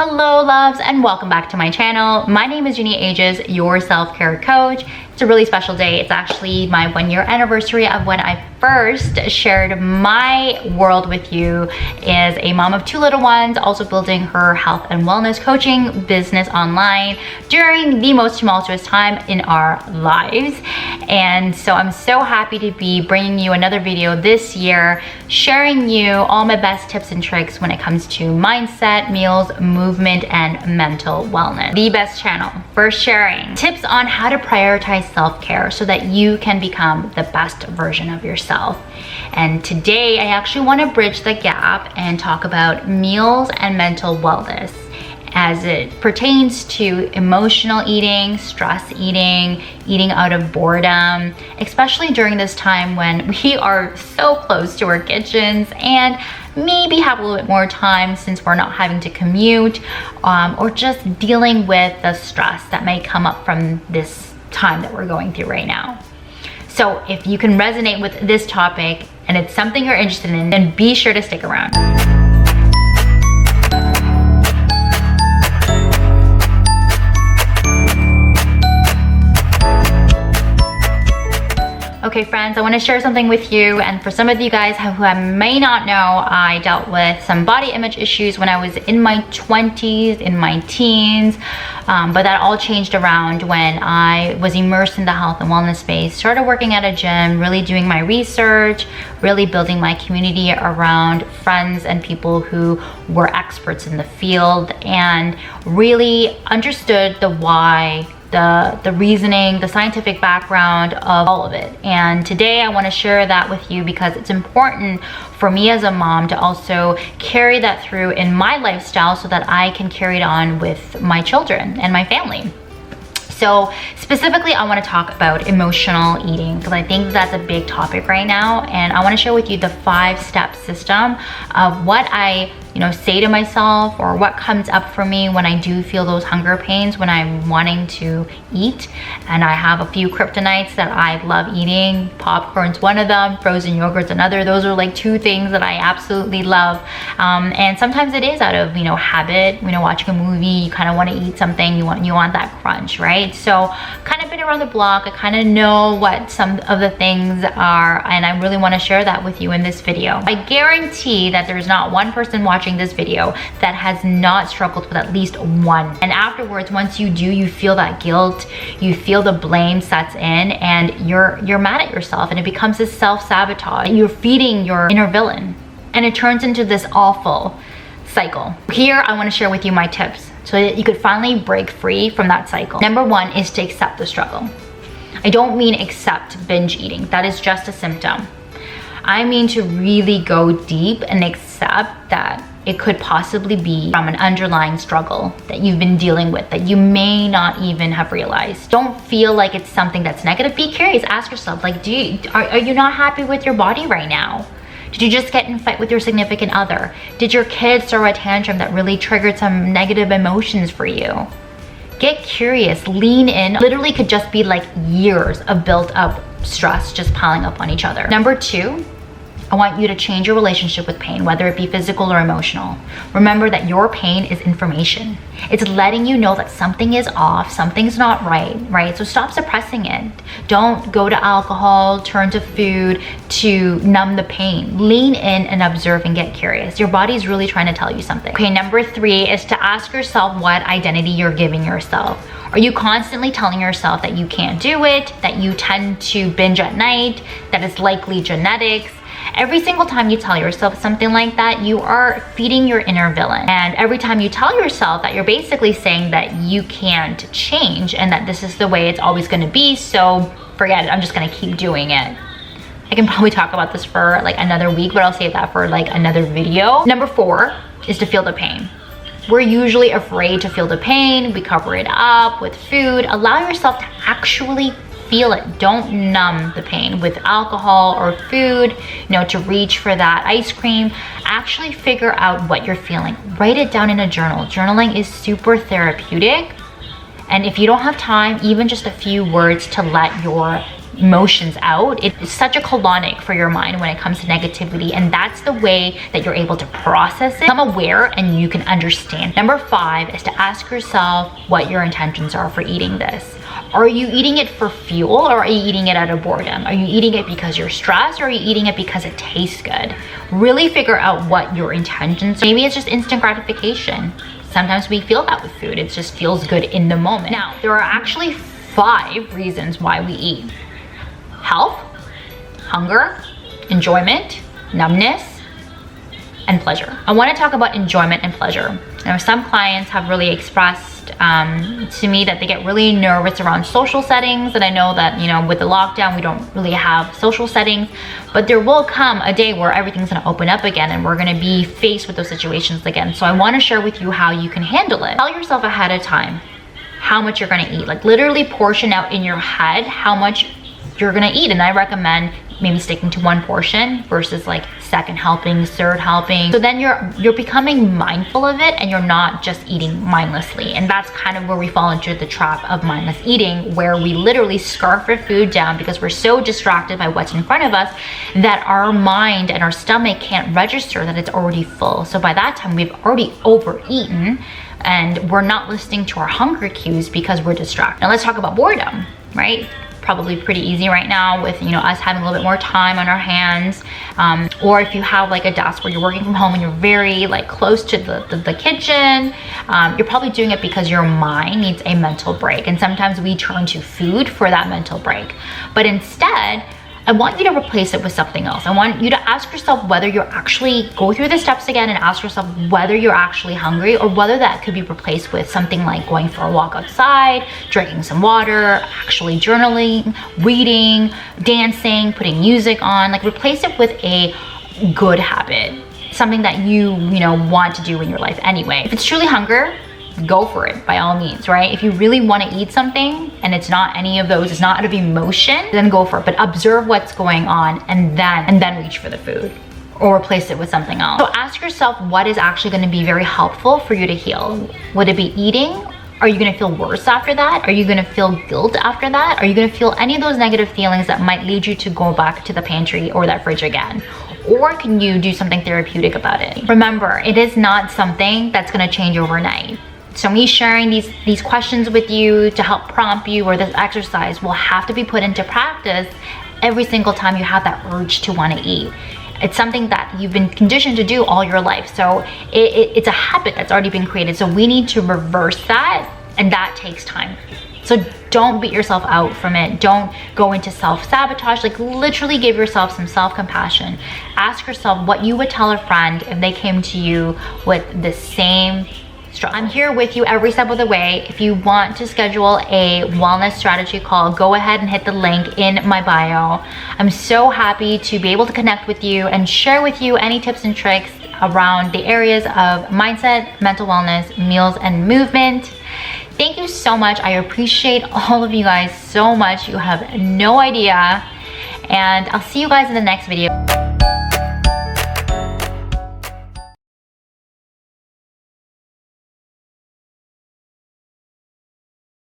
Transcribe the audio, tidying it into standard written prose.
Hello loves and welcome back to my channel. My name is Jeannie Ages, your self-care coach. It's a really special day. It's actually my 1-year anniversary of when I first shared my world with you as a mom of 2 little ones, also building her health and wellness coaching business online during the most tumultuous time in our lives. And so I'm so happy to be bringing you another video this year, sharing you all my best tips and tricks when it comes to mindset, meals, movement, and mental wellness. The best channel for sharing tips on how to prioritize self-care so that you can become the best version of yourself. And today I actually want to bridge the gap and talk about meals and mental wellness as it pertains to emotional eating, stress eating, eating out of boredom, especially during this time when we are so close to our kitchens and maybe have a little bit more time since we're not having to commute, or just dealing with the stress that may come up from this time that we're going through right now. So if you can resonate with this topic and it's something you're interested in, then be sure to stick around. Okay friends, I want to share something with you, and for some of you guys who I may not know, I dealt with some body image issues when I was in my 20s, in my teens, but that all changed around when I was immersed in the health and wellness space, started working at a gym, really doing my research, really building my community around friends and people who were experts in the field, and really understood the why, the reasoning, the scientific background of all of it. And today I want to share that with you because it's important for me as a mom to also carry that through in my lifestyle so that I can carry it on with my children and my family. So specifically, I want to talk about emotional eating because I think that's a big topic right now. And I want to share with you the 5-step system of what I say to myself, or what comes up for me when I do feel those hunger pains when I'm wanting to eat. And I have a few kryptonites that I love eating. Popcorn's one of them, frozen yogurt's another. Those are like 2 things that I absolutely love. And sometimes it is out of habit. Watching a movie, you kind of want to eat something, you want that crunch, right? So kind of been around the block. I kind of know what some of the things are, and I really want to share that with you in this video. I guarantee that there's not one person watching this video that has not struggled with at least one. And afterwards, once you do, you feel that guilt, you feel the blame sets in, and you're mad at yourself, and it becomes this self-sabotage. You're feeding your inner villain, and it turns into this awful cycle. Here, I want to share with you my tips so that you could finally break free from that cycle. Number 1 is to accept the struggle. I don't mean accept binge eating. That is just a symptom. I mean to really go deep and accept that it could possibly be from an underlying struggle that you've been dealing with that you may not even have realized. Don't feel like it's something that's negative. Be curious. Ask yourself, like, are you not happy with your body right now? Did you just get in a fight with your significant other? Did your kids throw a tantrum that really triggered some negative emotions for you? Get curious, lean in. Literally could just be like years of built up stress just piling up on each other. Number 2, I want you to change your relationship with pain, whether it be physical or emotional. Remember that your pain is information. It's letting you know that something is off, something's not right? So stop suppressing it. Don't go to alcohol, turn to food to numb the pain. Lean in and observe and get curious. Your body's really trying to tell you something. Okay, number 3 is to ask yourself what identity you're giving yourself. Are you constantly telling yourself that you can't do it, that you tend to binge at night, that it's likely genetics? Every single time you tell yourself something like that, you are feeding your inner villain. And every time you tell yourself that, you're basically saying that you can't change and that this is the way it's always going to be, so forget it, I'm just going to keep doing it. I can probably talk about this for like another week, but I'll save that for like another video. Number 4 is to feel the pain. We're usually afraid to feel the pain. We cover it up with food. Allow yourself to actually feel it. Don't numb the pain with alcohol or food, to reach for that ice cream. Actually figure out what you're feeling. Write it down in a journal. Journaling is super therapeutic. And if you don't have time, even just a few words to let your emotions out. It's such a colonic for your mind when it comes to negativity, and that's the way that you're able to process it. Become aware and you can understand. Number 5 is to ask yourself what your intentions are for eating this. Are you eating it for fuel, or are you eating it out of boredom? Are you eating it because you're stressed, or are you eating it because it tastes good? Really figure out what your intentions are. Maybe it's just instant gratification. Sometimes we feel that with food. It just feels good in the moment. Now, there are actually 5 reasons why we eat. Health, hunger, enjoyment, numbness, and pleasure. I want to talk about enjoyment and pleasure. Now, some clients have really expressed to me that they get really nervous around social settings, and I know that, you know, with the lockdown we don't really have social settings, but there will come a day where everything's going to open up again and we're going to be faced with those situations again. So I want to share with you how you can handle it. Tell yourself ahead of time how much you're going to eat. Like, literally portion out in your head how much you're going to eat, and I recommend maybe sticking to 1 portion versus like 2nd helping, 3rd helping. So then you're becoming mindful of it, and you're not just eating mindlessly. And that's kind of where we fall into the trap of mindless eating, where we literally scarf our food down because we're so distracted by what's in front of us that our mind and our stomach can't register that it's already full. So by that time we've already overeaten, and we're not listening to our hunger cues because we're distracted. Now let's talk about boredom, right? Probably pretty easy right now with, you know, us having a little bit more time on our hands, or if you have like a desk where you're working from home and you're very like close to the kitchen, you're probably doing it because your mind needs a mental break, and sometimes we turn to food for that mental break. But instead, I want you to replace it with something else. I want you to ask yourself whether you're actually, go through the steps again and ask yourself whether you're actually hungry, or whether that could be replaced with something like going for a walk outside, drinking some water, actually journaling, reading, dancing, putting music on. Like, replace it with a good habit, something that you know, want to do in your life anyway. If it's truly hunger, go for it by all means, right? If you really want to eat something and it's not any of those, it's not out of emotion, then go for it. But observe what's going on and then reach for the food or replace it with something else. So ask yourself what is actually going to be very helpful for you to heal. Would it be eating? Are you going to feel worse after that? Are you going to feel guilt after that? Are you going to feel any of those negative feelings that might lead you to go back to the pantry or that fridge again? Or can you do something therapeutic about it? Remember, it is not something that's going to change overnight. So me sharing these questions with you to help prompt you, or this exercise, will have to be put into practice every single time you have that urge to want to eat. It's something that you've been conditioned to do all your life. So it's a habit that's already been created. So we need to reverse that, and that takes time. So don't beat yourself out from it. Don't go into self-sabotage. Like, literally give yourself some self-compassion. Ask yourself what you would tell a friend if they came to you with the same struggle. I'm here with you every step of the way. If you want to schedule a wellness strategy call, go ahead and hit the link in my bio. I'm so happy to be able to connect with you and share with you any tips and tricks around the areas of mindset, mental wellness, meals, and movement. Thank you so much. I appreciate all of you guys so much. You have no idea. And I'll see you guys in the next video.